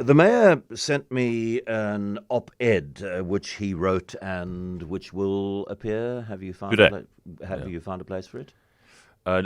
The mayor sent me an op-ed which he wrote and which will appear. Have you found Today. Have you found a place for it? I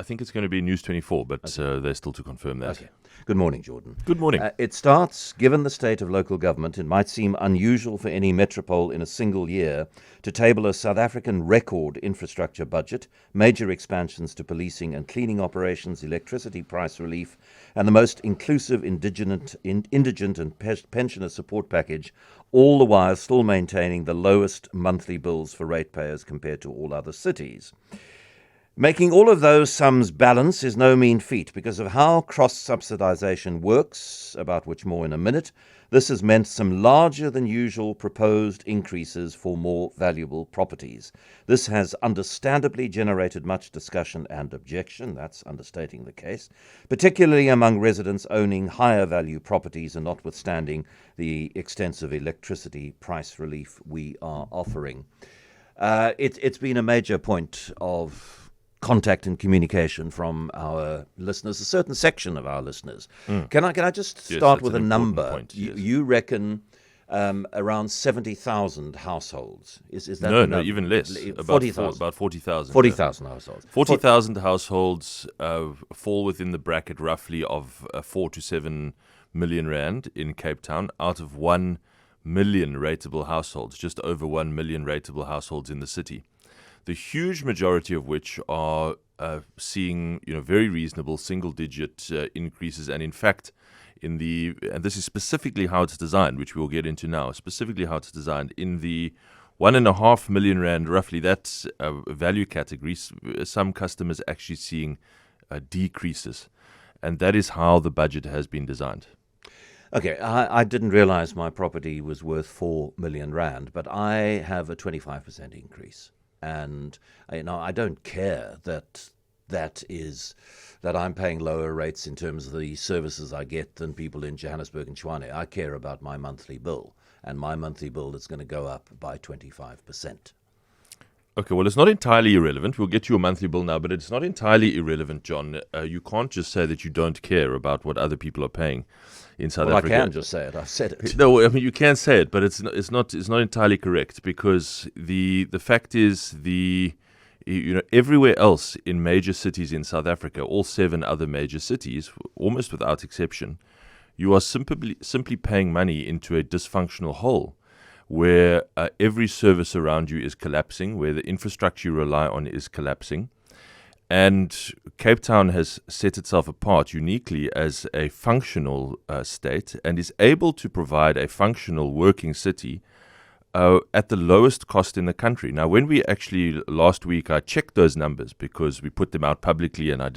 think it's going to be News 24, but they're still to confirm that. Okay. Good morning, Geordin. Good morning. It starts, given the state of local government, it might seem unusual for any metropole in a single year to table a South African record infrastructure budget, major expansions to policing and cleaning operations, electricity price relief, and the most inclusive indigent and pensioner support package, all the while still maintaining the lowest monthly bills for ratepayers compared to all other cities. Making all of those sums balance is no mean feat because of how cross-subsidization works, about which more in a minute. This has meant some larger than usual proposed increases for more valuable properties. This has understandably generated much discussion and objection, that's understating the case, particularly among residents owning higher value properties and notwithstanding the extensive electricity price relief we are offering. It's been a major point of contact and communication from our listeners, a certain section of our listeners. Can I just start with a number? Point, yes. You reckon around 70,000 households. Is that No, even less. 40,000. About 40,000. 40,000 households. 40,000 households fall within the bracket roughly of 4 to 7 million rand in Cape Town out of 1 million rateable households, just over 1 million rateable households in the city. The huge majority of which are seeing very reasonable single-digit increases, and in fact, and this is specifically how it's designed, which we'll get into now. Specifically how it's designed in the 1.5 million rand, roughly that value category. Some customers actually seeing decreases, and that is how the budget has been designed. Okay, I didn't realize my property was worth 4 million rand, but I have a 25% increase. And I don't care that I'm paying lower rates in terms of the services I get than people in Johannesburg and Tshwane. I care about my monthly bill, and my monthly bill is going to go up by 25%. Okay, well, it's not entirely irrelevant. We'll get you a monthly bill now, but it's not entirely irrelevant, John. You can't just say that you don't care about what other people are paying in South Africa. I can just say it. I've said it. No, I mean you can say it, but it's not entirely correct because the fact is everywhere else in major cities in South Africa, all 7 other major cities, almost without exception, you are simply paying money into a dysfunctional hole where every service around you is collapsing, where the infrastructure you rely on is collapsing. And Cape Town has set itself apart uniquely as a functional state and is able to provide a functional working city at the lowest cost in the country. Now, when we actually, last week, I checked those numbers because we put them out publicly and I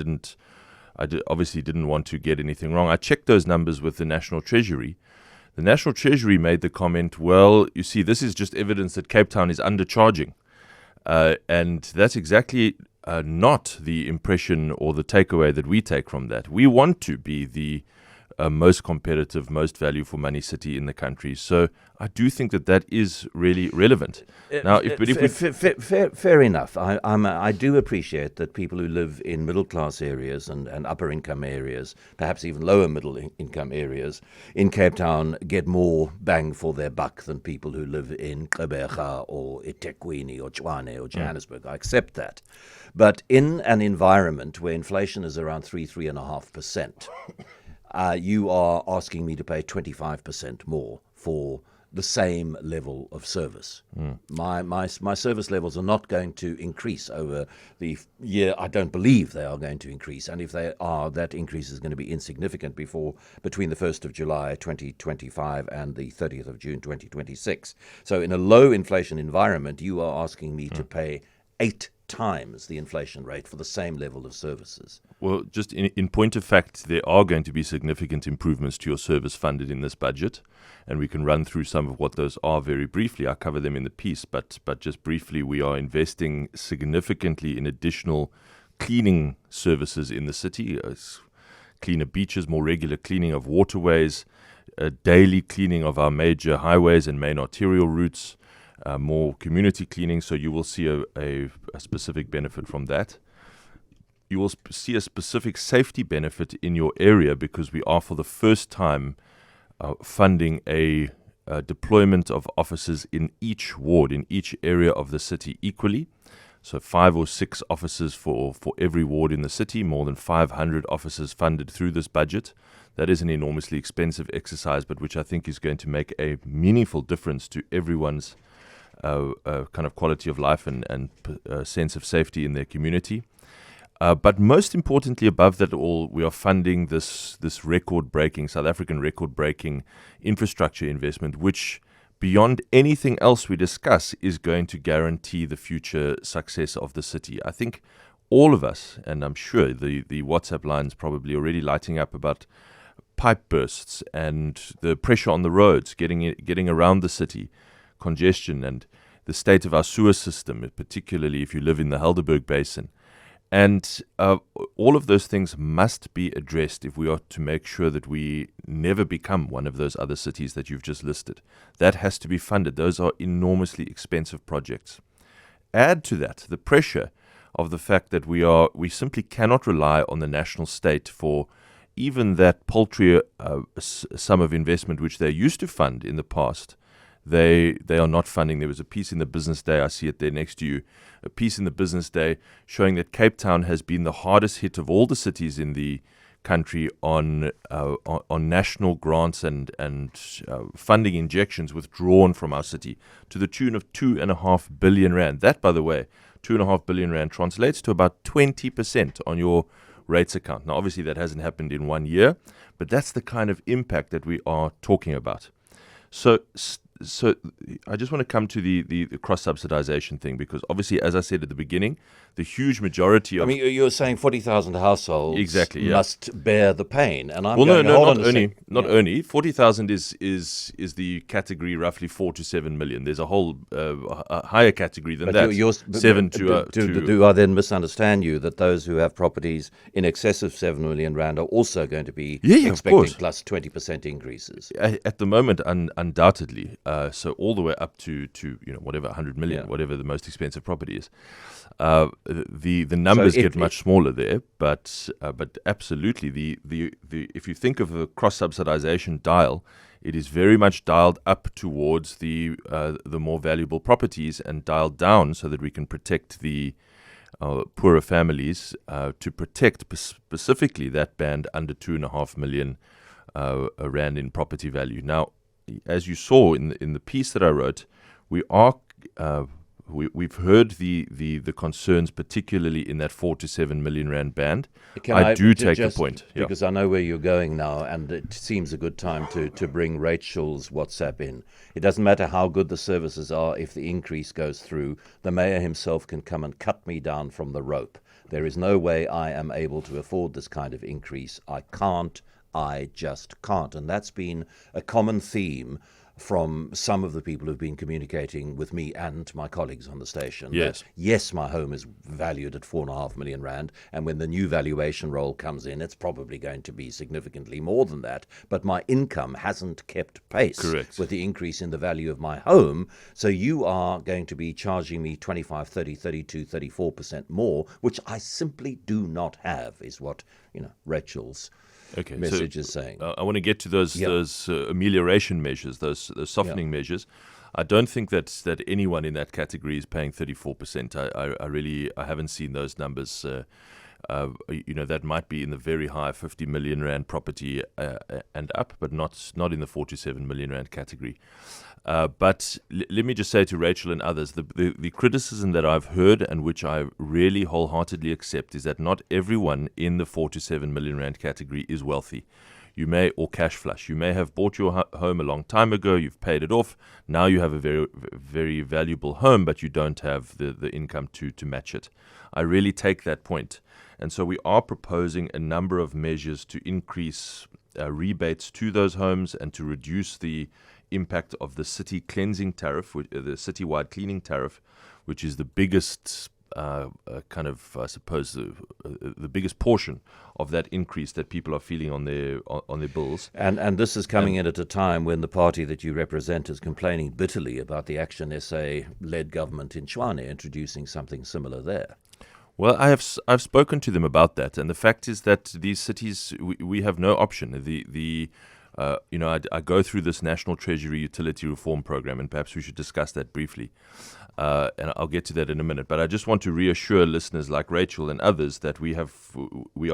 obviously didn't want to get anything wrong. I checked those numbers with the National Treasury. The National Treasury made the comment, well, you see, this is just evidence that Cape Town is undercharging. And that's exactly not the impression or the takeaway that we take from that. We want to be the most competitive, most value for money city in the country. So I do think that is really relevant. Now, fair enough. I do appreciate that people who live in middle class areas and upper income areas, perhaps even lower middle income areas in Cape Town, get more bang for their buck than people who live in Gqeberha or eThekwini or Tshwane or Johannesburg. I accept that. But in an environment where inflation is around 3.5%, you are asking me to pay 25% more for the same level of service. My service levels are not going to increase over the year. I don't believe they are going to increase. And if they are, that increase is going to be insignificant between the 1st of July 2025 and the 30th of June 2026. So in a low inflation environment, you are asking me to pay 8 times the inflation rate for the same level of services. Well, just in point of fact, there are going to be significant improvements to your service funded in this budget, and we can run through some of what those are very briefly. I cover them in the piece, but just briefly, we are investing significantly in additional cleaning services in the city, cleaner beaches, more regular cleaning of waterways, daily cleaning of our major highways and main arterial routes, more community cleaning, so you will see a specific benefit from that. You will see a specific safety benefit in your area because we are for the first time funding a deployment of officers in each ward, in each area of the city equally. So 5 or 6 officers for every ward in the city, more than 500 officers funded through this budget. That is an enormously expensive exercise, but which I think is going to make a meaningful difference to everyone's kind of quality of life and sense of safety in their community. But most importantly, above that all, we are funding this record-breaking, South African record-breaking infrastructure investment, which, beyond anything else we discuss, is going to guarantee the future success of the city. I think all of us, and I'm sure the WhatsApp line's probably already lighting up about pipe bursts and the pressure on the roads, getting around the city, congestion, and the state of our sewer system, particularly if you live in the Helderberg Basin. And all of those things must be addressed if we are to make sure that we never become one of those other cities that you've just listed. That has to be funded. Those are enormously expensive projects. Add to that the pressure of the fact that we simply cannot rely on the national state for even that paltry sum of investment which they used to fund in the past. They are not funding. There was a piece in the Business Day, I see it there next to you, a piece in the Business Day showing that Cape Town has been the hardest hit of all the cities in the country on national grants and funding injections withdrawn from our city to the tune of 2.5 billion rand. That, by the way, 2.5 billion rand translates to about 20% on your rates account. Now, obviously, that hasn't happened in 1 year, but that's the kind of impact that we are talking about. So I just want to come to the cross-subsidization thing, because obviously, as I said at the beginning, the huge majority of... I mean, you're saying 40,000 households exactly, yeah, must bear the pain. And I'm not only. 40,000 is the category roughly 4 to 7 million. There's a whole a higher category than that. Do I then misunderstand you that those who have properties in excess of 7 million rand are also going to be expecting plus 20% increases? At the moment, undoubtedly. So all the way up to whatever 100 million, whatever the most expensive property is. The numbers get much smaller there, but absolutely the if you think of the cross-subsidization dial, it is very much dialed up towards the more valuable properties and dialed down so that we can protect the poorer families, to protect specifically that band under 2.5 million rand in property value. Now, as you saw in the piece that I wrote, we've heard the concerns, particularly in that 4 to 7 million rand band. I do take the point, because I know where you're going now, and it seems a good time to bring Rachel's WhatsApp in. It doesn't matter how good the services are; if the increase goes through, the mayor himself can come and cut me down from the rope. There is no way I am able to afford this kind of increase. I can't. I just can't. And that's been a common theme from some of the people who've been communicating with me and my colleagues on the station. Yes, my home is valued at 4.5 million rand, and when the new valuation roll comes in, it's probably going to be significantly more than that. But my income hasn't kept pace with the increase in the value of my home. So you are going to be charging me 25, 30, 32, 34% more, which I simply do not have, is what Rachel's message is saying. I want to get to those amelioration measures, those softening measures. I don't think that anyone in that category is paying 34%. I haven't seen those numbers. That might be in the very high 50 million rand property and up, but not in the 4 to 7 million rand category. But let me just say to Rachel and others, the criticism that I've heard, and which I really wholeheartedly accept, is that not everyone in the 4 to 7 million rand category is wealthy. Or cash flush. You may have bought your home a long time ago, you've paid it off, now you have a very, very valuable home, but you don't have the income to match it. I really take that point. And so we are proposing a number of measures to increase rebates to those homes and to reduce the impact of the city cleansing tariff, the citywide cleaning tariff, which is the biggest the biggest portion of that increase that people are feeling on their bills. And this is coming in at a time when the party that you represent is complaining bitterly about the Action SA-led government in Tshwane introducing something similar there. Well, I've spoken to them about that, and the fact is that these cities, we have no option. The I go through this National Treasury Utility Reform Program, and perhaps we should discuss that briefly. And I'll get to that in a minute. But I just want to reassure listeners like Rachel and others that we are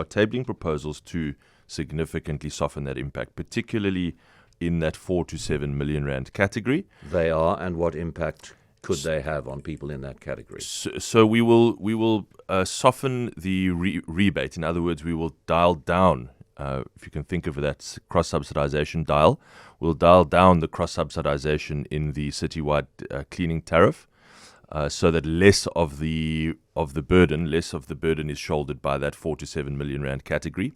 tabling proposals to significantly soften that impact, particularly in that 4 to 7 million rand category. They are, and what impact could they have on people in that category? So we will soften the rebate. In other words, we will dial down. If you can think of that cross-subsidization dial, we'll dial down the cross-subsidization in the citywide cleaning tariff, so that less of the burden is shouldered by that 4 to 7 million rand category.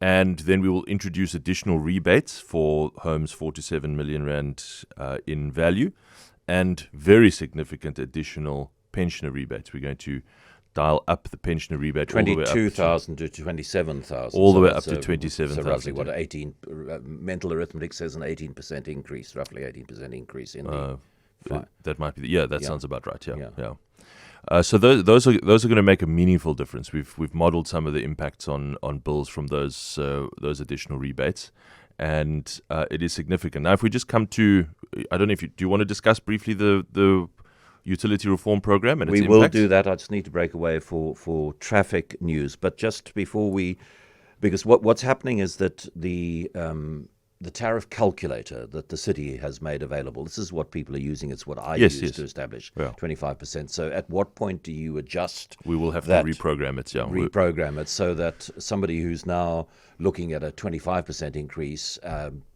And then we will introduce additional rebates for homes 4 to 7 million rand in value, and very significant additional pensioner rebates. We're going to dial up the pensioner rebate 22,000 to 27,000. All the way up to 27,000. So roughly what, 18, mental arithmetic says an 18% increase, roughly 18% increase in the... That might be, sounds about right, yeah. So those are going to make a meaningful difference. We've modeled some of the impacts on bills from those additional rebates, and it is significant. Now, if we just come to, I don't know if do you want to discuss briefly the utility reform program and its impacts? We will do that. I just need to break away for traffic news, but just before because what's happening is that the tariff calculator that the city has made available, this is what people are using, it's what I use to establish 25%. So at what point do you adjust? We will have to reprogram it, Reprogram it so that somebody who's now looking at a 25% increase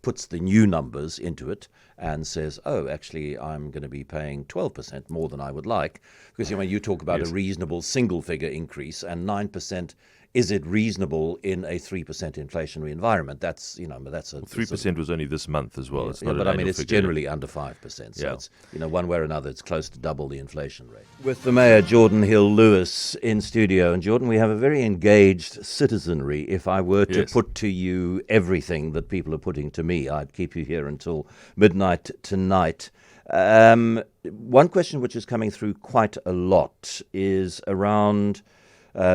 puts the new numbers into it and says, oh, actually, I'm going to be paying 12% more than I would like. Because you talk about a reasonable single-figure increase, and 9%. Is it reasonable in a 3% inflationary environment? That's 3% was only this month as well. It's not but an it's figure. generally under 5%. So it's one way or another, it's close to double the inflation rate. With the Mayor Geordin Hill-Lewis in studio, and Geordin, we have a very engaged citizenry. If I were to put to you everything that people are putting to me, I'd keep you here until midnight tonight. One question which is coming through quite a lot is around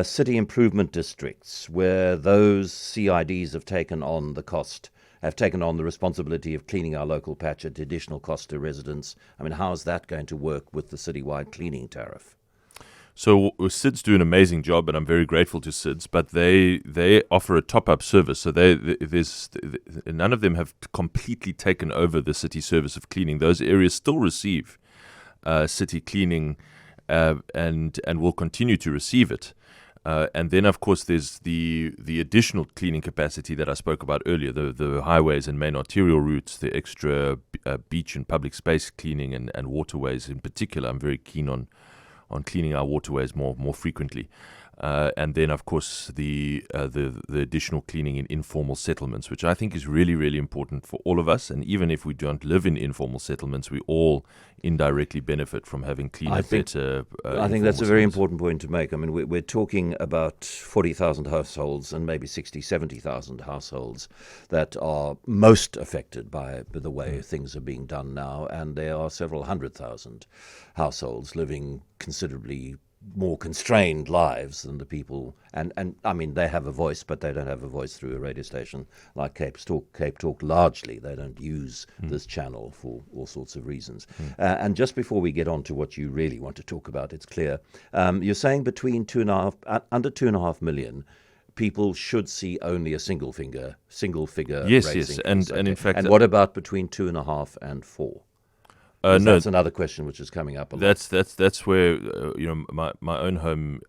city improvement districts, where those CIDs have taken on the responsibility of cleaning our local patch at additional cost to residents. I mean, how is that going to work with the citywide cleaning tariff? So SIDS do an amazing job, and I'm very grateful to SIDS, but they offer a top-up service. So none of them have completely taken over the city service of cleaning. Those areas still receive city cleaning and will continue to receive it. And then, of course, there's the additional cleaning capacity that I spoke about earlier, the highways and main arterial routes, the extra beach and public space cleaning and waterways in particular. I'm very keen on cleaning our waterways more frequently. And then, of course, the additional cleaning in informal settlements, which I think is really, really important for all of us. And even if we don't live in informal settlements, we all indirectly benefit from having cleaner, better. I think that's a very important point to make. I mean, we're talking about 40,000 households and maybe 60, 70,000 households that are most affected by the way things are being done now. And there are several 100,000 households living considerably more constrained lives than the people, and I mean, they have a voice, but they don't have a voice through a radio station like CapeTalk. Largely, they don't use this channel for all sorts of reasons. And just before we get on to what you really want to talk about, it's clear you're saying between under 2.5 million. People should see only a single figure. Yes, and in fact, and what about between 2.5 and 4? No, that's another question which is coming up a lot. That's where my own home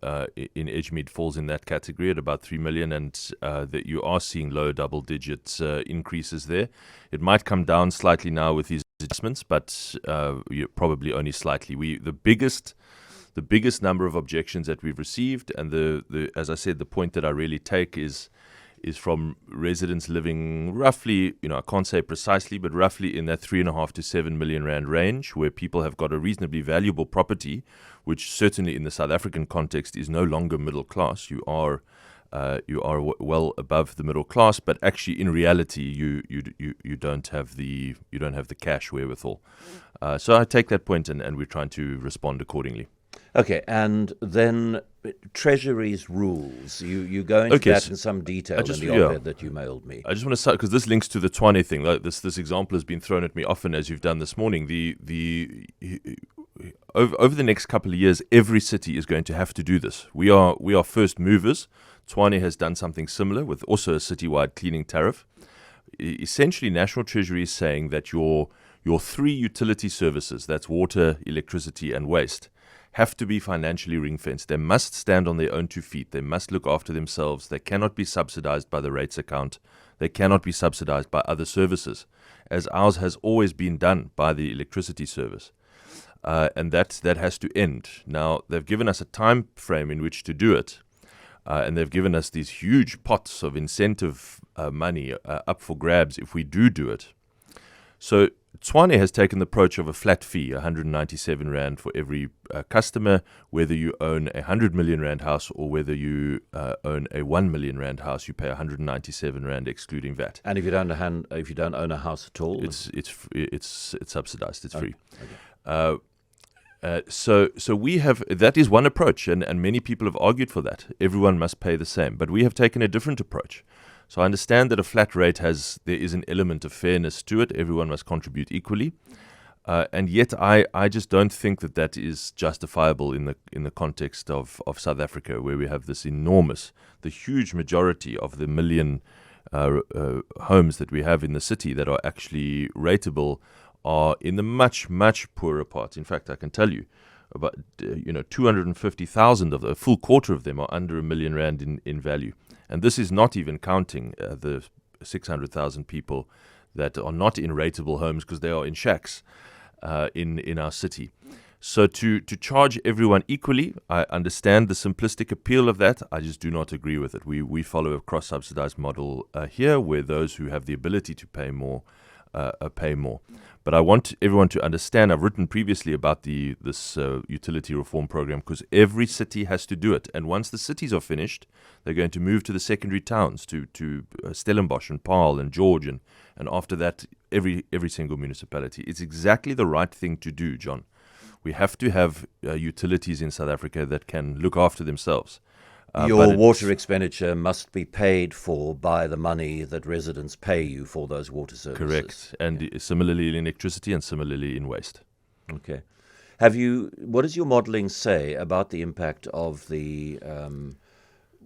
in Edgemead falls in that category at about 3 million, and that you are seeing low double-digit increases there. It might come down slightly now with these adjustments, but probably only slightly. The biggest number of objections that we've received, and as I said, the point that I really take is from residents living roughly, I can't say precisely, but roughly in that 3.5 to 7 million rand range, where people have got a reasonably valuable property, which certainly in the South African context is no longer middle class. You are well above the middle class, but actually in reality you don't have the cash wherewithal. So I take that point, and we're trying to respond accordingly. Okay, and then Treasury's rules. You go into Okay, that so in some detail I in just the yeah. op-ed that you mailed me. I just want to start because this links to the Tshwane thing. Like this example has been thrown at me often, as you've done this morning. Over the next couple of years, every city is going to have to do this. We are first movers. Tshwane has done something similar with also a citywide cleaning tariff. Essentially, National Treasury is saying that your three utility services, that's water, electricity, and waste, have to be financially ring-fenced. They must stand on their own 2 feet. They must look after themselves. They cannot be subsidized by the rates account. They cannot be subsidized by other services, as ours has always been done by the electricity service. And that has to end. Now, they've given us a time frame in which to do it, and they've given us these huge pots of incentive money up for grabs if we do it. So Tshwane has taken the approach of a flat fee, 197 Rand for every customer, whether you own a 100 million Rand house or whether you own a 1 million Rand house, you pay 197 Rand excluding VAT. And if you don't own a house at all, It's subsidized, it's free. Okay. So we have, that is one approach, and many people have argued for that. Everyone must pay the same, but we have taken a different approach. So I understand that a flat rate there is an element of fairness to it. Everyone must contribute equally, and yet I just don't think that is justifiable in the context of South Africa, where we have this the huge majority of the million homes that we have in the city that are actually rateable are in the much, much poorer parts. In fact, I can tell you about 250,000 of a full quarter of them are under R1 million in value. And this is not even counting the 600,000 people that are not in rateable homes because they are in shacks in our city. So to charge everyone equally, I understand the simplistic appeal of that. I just do not agree with it. We follow a cross-subsidized model here, where those who have the ability to pay more pay more. But I want everyone to understand, I've written previously about this utility reform program, because every city has to do it. And once the cities are finished, they're going to move to the secondary towns, to Stellenbosch and Paarl and George, and after that, every single municipality. It's exactly the right thing to do, John. We have to have utilities in South Africa that can look after themselves. Your water expenditure must be paid for by the money that residents pay you for those water services. Correct. And similarly in electricity and similarly in waste. Okay. What does your modelling say about the impact of the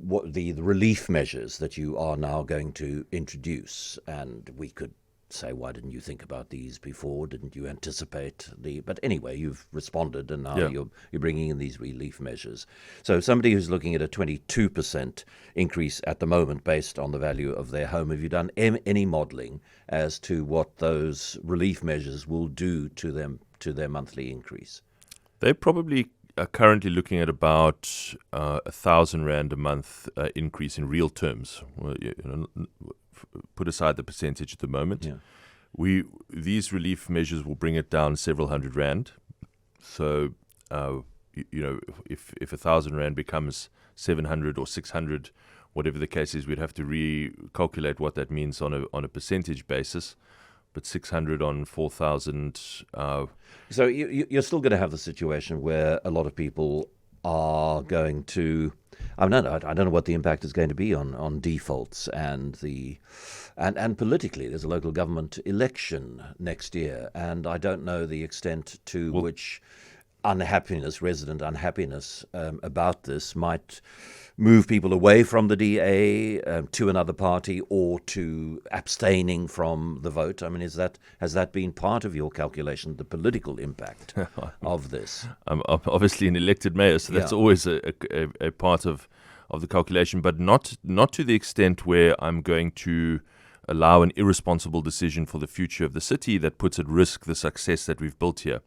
relief measures that you are now going to introduce? And we could say, why didn't you think about these before? Didn't you anticipate But anyway, you've responded, and now you're bringing in these relief measures. So somebody who's looking at a 22% increase at the moment based on the value of their home, have you done any modelling as to what those relief measures will do to their monthly increase? They probably are currently looking at about 1,000 Rand a month increase in real terms. Well, put aside the percentage at the moment. Yeah. These relief measures will bring it down several hundred Rand. So, if 1,000 Rand becomes 700 or 600, whatever the case is, we'd have to recalculate what that means on a percentage basis. But 600 on 4,000. So you're still going to have the situation where a lot of people are going to. I don't know what the impact is going to be on defaults and politically. There's a local government election next year, and I don't know the extent to which resident unhappiness about this might move people away from the DA to another party, or to abstaining from the vote. I mean, has that been part of your calculation, the political impact of this? I'm obviously an elected mayor, so that's always a part of the calculation, but not to the extent where I'm going to allow an irresponsible decision for the future of the city that puts at risk the success that we've built here.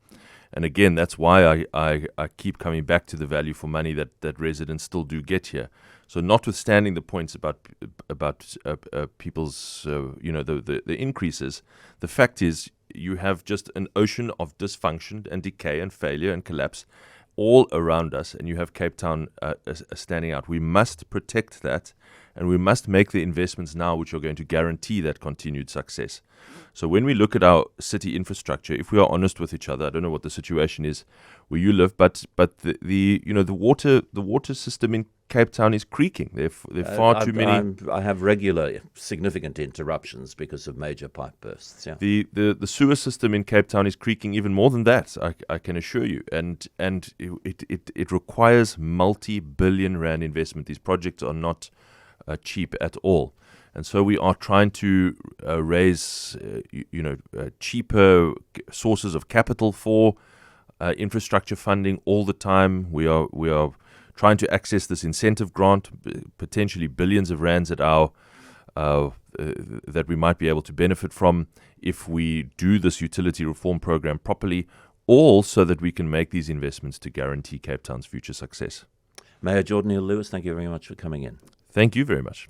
And again, that's why I keep coming back to the value for money that residents still do get here. So notwithstanding the points about people's, the increases, the fact is you have just an ocean of dysfunction and decay and failure and collapse all around us, and you have Cape Town standing out. We must protect that, and we must make the investments now which are going to guarantee that continued success. So when we look at our city infrastructure, if we are honest with each other, I don't know what the situation is where you live, but the water system in Cape Town is creaking. There are far too many. I have regular significant interruptions because of major pipe bursts. Yeah. The sewer system in Cape Town is creaking even more than that, I can assure you. And it requires multi-billion rand investment. These projects are not cheap at all. And so we are trying to raise cheaper sources of capital for infrastructure funding all the time. We are trying to access this incentive grant, potentially billions of rands at our that we might be able to benefit from if we do this utility reform program properly, all so that we can make these investments to guarantee Cape Town's future success. Mayor Geordin Hill-Lewis, thank you very much for coming in. Thank you very much.